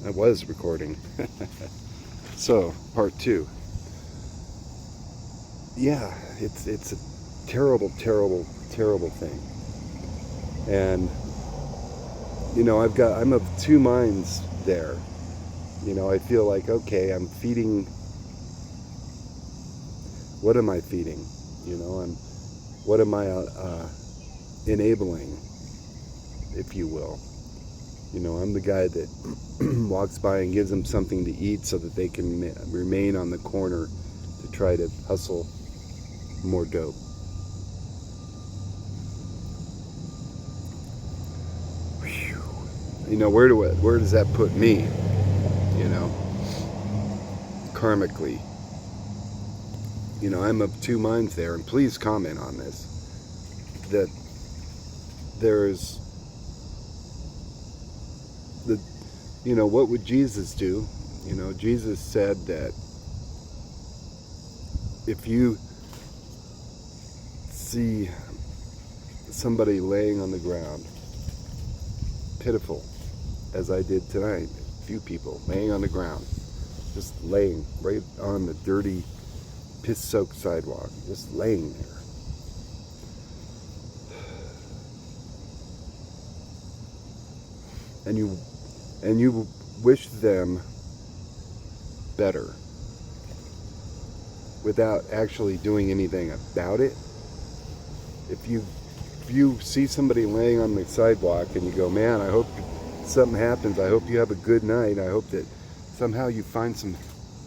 I was recording. So, part two. Yeah, it's a terrible, terrible, terrible thing. And I'm of two minds there. I feel like, okay, I'm feeding. What am I feeding? What am I enabling, if you will? I'm the guy that walks by and gives them something to eat so that they can remain on the corner to try to hustle more dope. Whew. Where does that put me? Karmically. I'm of two minds there, and please comment on this. That there's what would Jesus do? Jesus said that if you see somebody laying on the ground, pitiful, as I did tonight, a few people laying on the ground, just laying right on the dirty, piss-soaked sidewalk, just laying there. And you wish them better without actually doing anything about it. If you see somebody laying on the sidewalk and you go, man, I hope something happens. I hope you have a good night. I hope that somehow you find some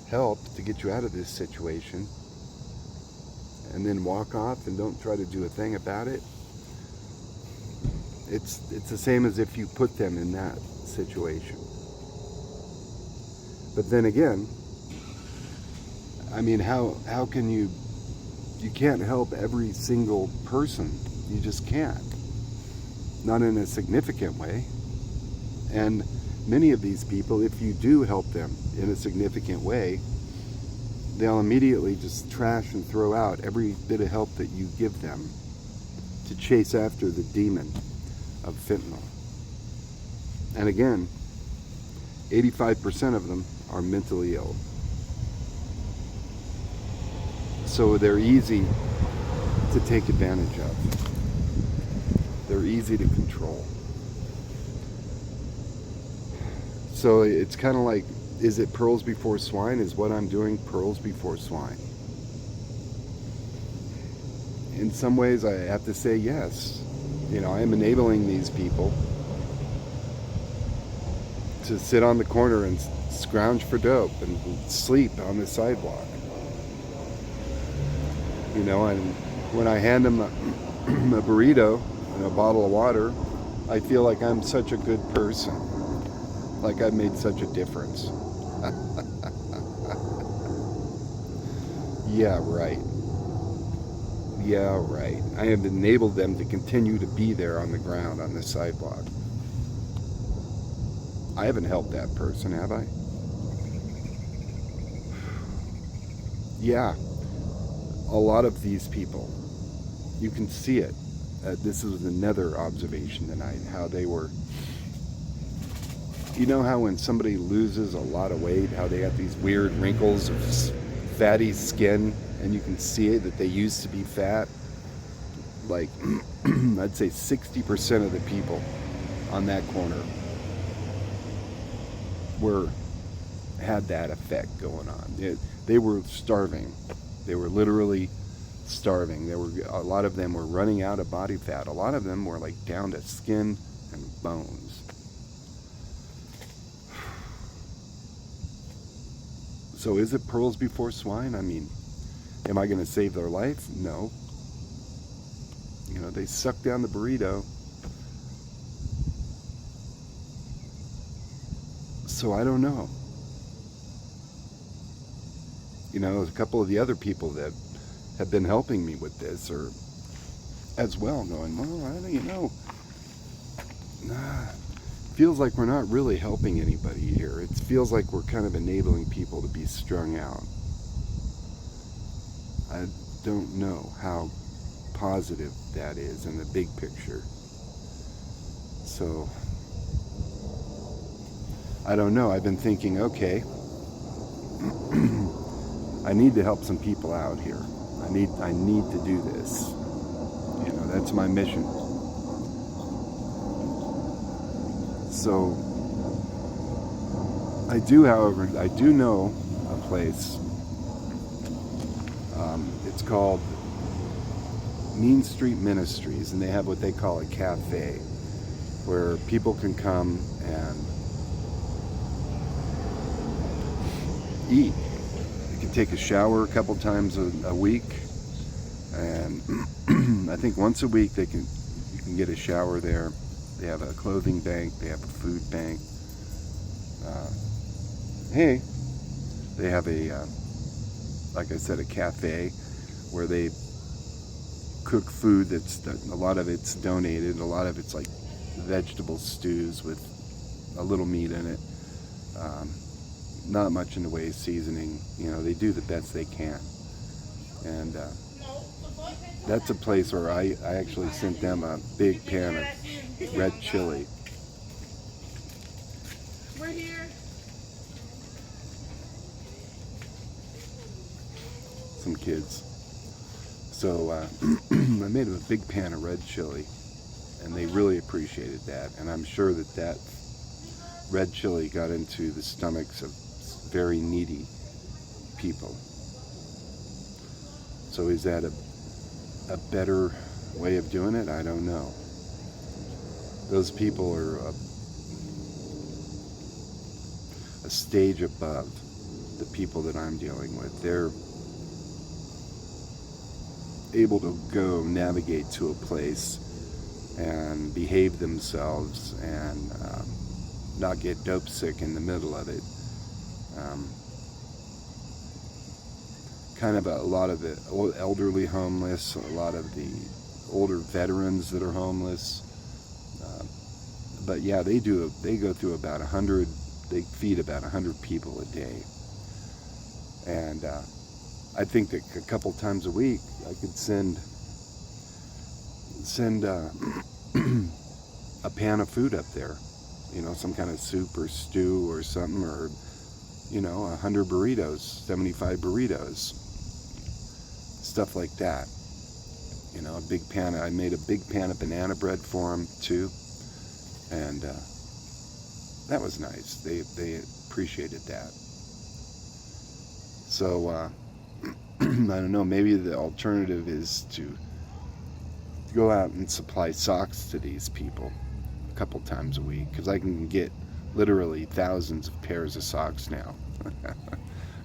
help to get you out of this situation, and then walk off and don't try to do a thing about it. It's the same as if you put them in that situation. But then again, I mean, how can you can't help every single person. You just can't. Not in a significant way. And many of these people, if you do help them in a significant way, they'll immediately just trash and throw out every bit of help that you give them to chase after the demon of fentanyl. And again, 85% of them are mentally ill. So they're easy to take advantage of. They're easy to control. So it's kind of like, is it pearls before swine? Is what I'm doing pearls before swine? In some ways, I have to say yes. I am enabling these people to sit on the corner and scrounge for dope and sleep on the sidewalk. And when I hand them a burrito and a bottle of water, I feel like I'm such a good person. Like I've made such a difference. Yeah, right. Yeah, right. I have enabled them to continue to be there on the ground, on the sidewalk. I haven't helped that person, have I? Yeah. A lot of these people, you can see it. This was another observation tonight, how they were. You know how when somebody loses a lot of weight, how they have these weird wrinkles of fatty skin, and you can see it, that they used to be fat? Like, I'd say 60% of the people on that corner had that effect going on. They were starving. They were literally starving. A lot of them were running out of body fat. A lot of them were like down to skin and bones. So is it pearls before swine? I mean, am I going to save their life? No. They suck down the burrito. So I don't know. A couple of the other people that have been helping me with this are as well going, well, I don't feels like we're not really helping anybody here. It feels like we're kind of enabling people to be strung out. I don't know how positive that is in the big picture. So I don't know. I've been thinking, okay, I need to help some people out here. I need to do this. You know, that's my mission. So I do, however, I do know a place. It's called Mean Street Ministries, and they have what they call a cafe, where people can come and eat. They can take a shower a couple times a week, and I think once a week you can get a shower there. They have a clothing bank, they have a food bank. They have a, like I said, a cafe where they cook food that's, a lot of it's donated, a lot of it's like vegetable stews with a little meat in it. Not much in the way of seasoning. You know, they do the best they can. And that's a place where I actually sent them a big pan of red chili. We're here. Some kids. So I made them a big pan of red chili, and they really appreciated that. And I'm sure that red chili got into the stomachs of very needy people. So is that a better way of doing it? I don't know. Those people are a stage above the people that I'm dealing with. They're able to go navigate to a place and behave themselves and not get dope sick in the middle of it. Kind of a lot of the elderly homeless, a lot of the older veterans that are homeless. But yeah, they go through about 100, they feed about 100 people a day. And I think that a couple times a week I could send a pan of food up there, you know, some kind of soup or stew or something, or, you know, 100 burritos, 75 burritos, stuff like that. You know, a big pan. I made a big pan of banana bread for them too, and that was nice. They appreciated that. So I don't know, maybe the alternative is to go out and supply socks to these people a couple times a week, because I can get literally thousands of pairs of socks now.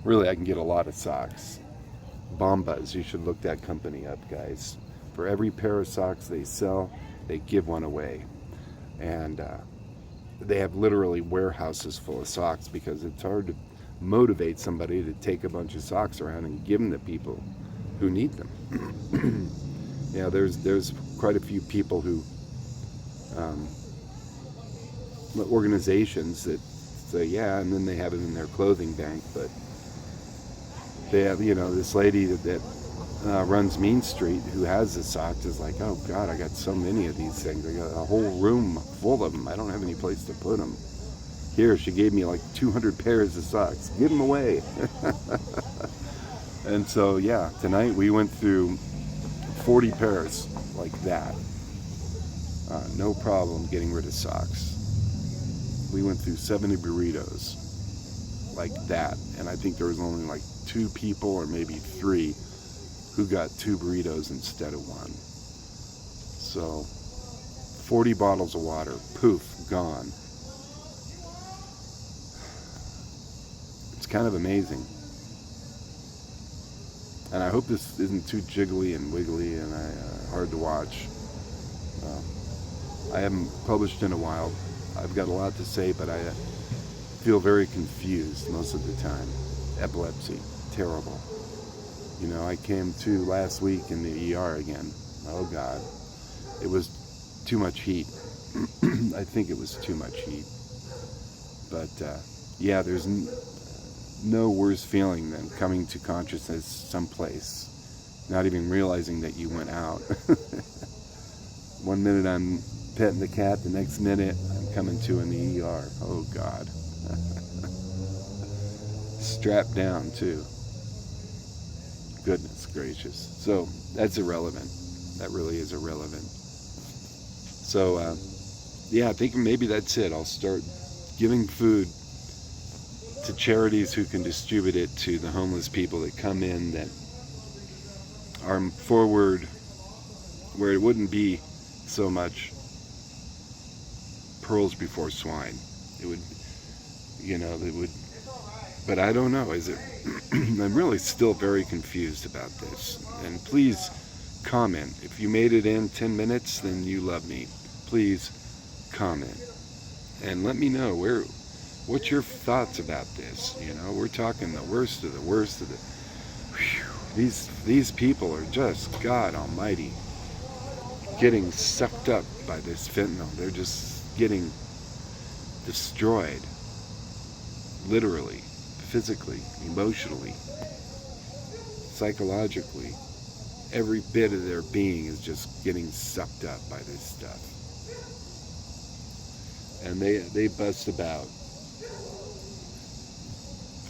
Really, I can get a lot of socks. Bombas, you should look that company up, guys. For every pair of socks they sell, they give one away. And they have literally warehouses full of socks, because it's hard to motivate somebody to take a bunch of socks around and give them to people who need them. Yeah, there's quite a few people who, organizations that say, yeah, and then they have it in their clothing bank, but they have, you know, this lady that runs Mean Street who has the socks is like, oh God, I got so many of these things. I got a whole room full of them. I don't have any place to put them. Here, she gave me like 200 pairs of socks. Give them away. And so, yeah, tonight we went through 40 pairs like that. No problem getting rid of socks. We went through 70 burritos like that. And I think there was only like 2 people or maybe 3 who got 2 burritos instead of 1. So 40 bottles of water, poof, gone. It's kind of amazing. And I hope this isn't too jiggly and wiggly and hard to watch. I haven't published in a while. I've got a lot to say, but I feel very confused most of the time. Epilepsy, terrible. You know, I came to last week in the ER again. Oh God, it was too much heat. I think it was too much heat. But yeah, there's no worse feeling than coming to consciousness someplace, not even realizing that you went out. One minute I'm petting the cat, the next minute I'm coming to in the ER. Oh God. Strapped down too. Goodness gracious. So that's irrelevant. That really is irrelevant. So yeah, I think maybe that's it. I'll start giving food to charities who can distribute it to the homeless people that come in that are forward, where it wouldn't be so much pearls before swine. It would, it would, but I don't know, is it? I'm really still very confused about this. And please comment. If you made it in 10 minutes, then you love me. Please comment. And let me know what's your thoughts about this. We're talking the worst of the worst of the, these people are just, God almighty, getting sucked up by this fentanyl. They're just getting destroyed, literally, physically, emotionally, psychologically. Every bit of their being is just getting sucked up by this stuff. And they bust about,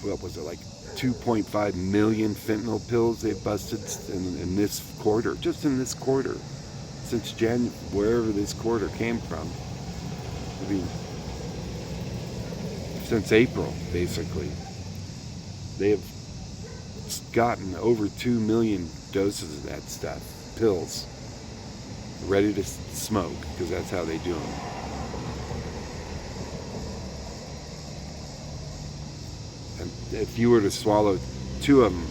what was it, like 2.5 million fentanyl pills they've busted in this quarter, just in this quarter, since wherever this quarter came from. I mean, since April, basically. They have gotten over 2 million doses of that stuff, pills, ready to smoke, because that's how they do them. And if you were to swallow 2 of them,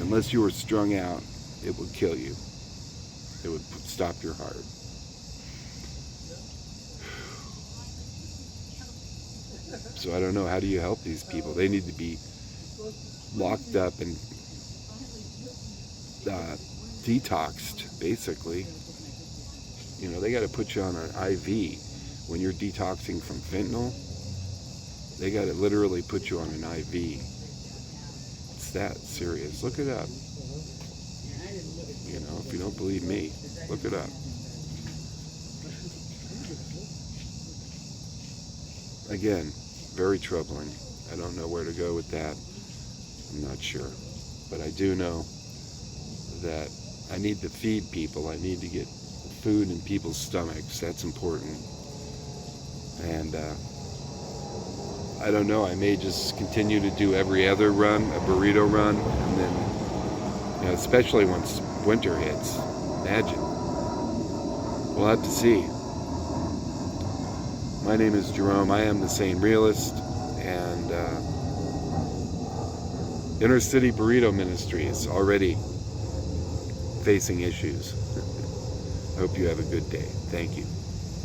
unless you were strung out, it would kill you. It would stop your heart. So I don't know, how do you help these people? They need to be locked up and detoxed, basically. They got to put you on an IV when you're detoxing from fentanyl. They got to literally put you on an IV. It's that serious. Look it up. If you don't believe me, look it up. Again, very troubling. I don't know where to go with that. I'm not sure. But I do know that I need to feed people. I need to get food in people's stomachs. That's important. And I don't know, I may just continue to do every other run, a burrito run, and then, especially once winter hits. Imagine. We'll have to see. My name is Jerome. I am the Sane Realist, and Inner City Burrito Ministry is already facing issues. I hope you have a good day. Thank you.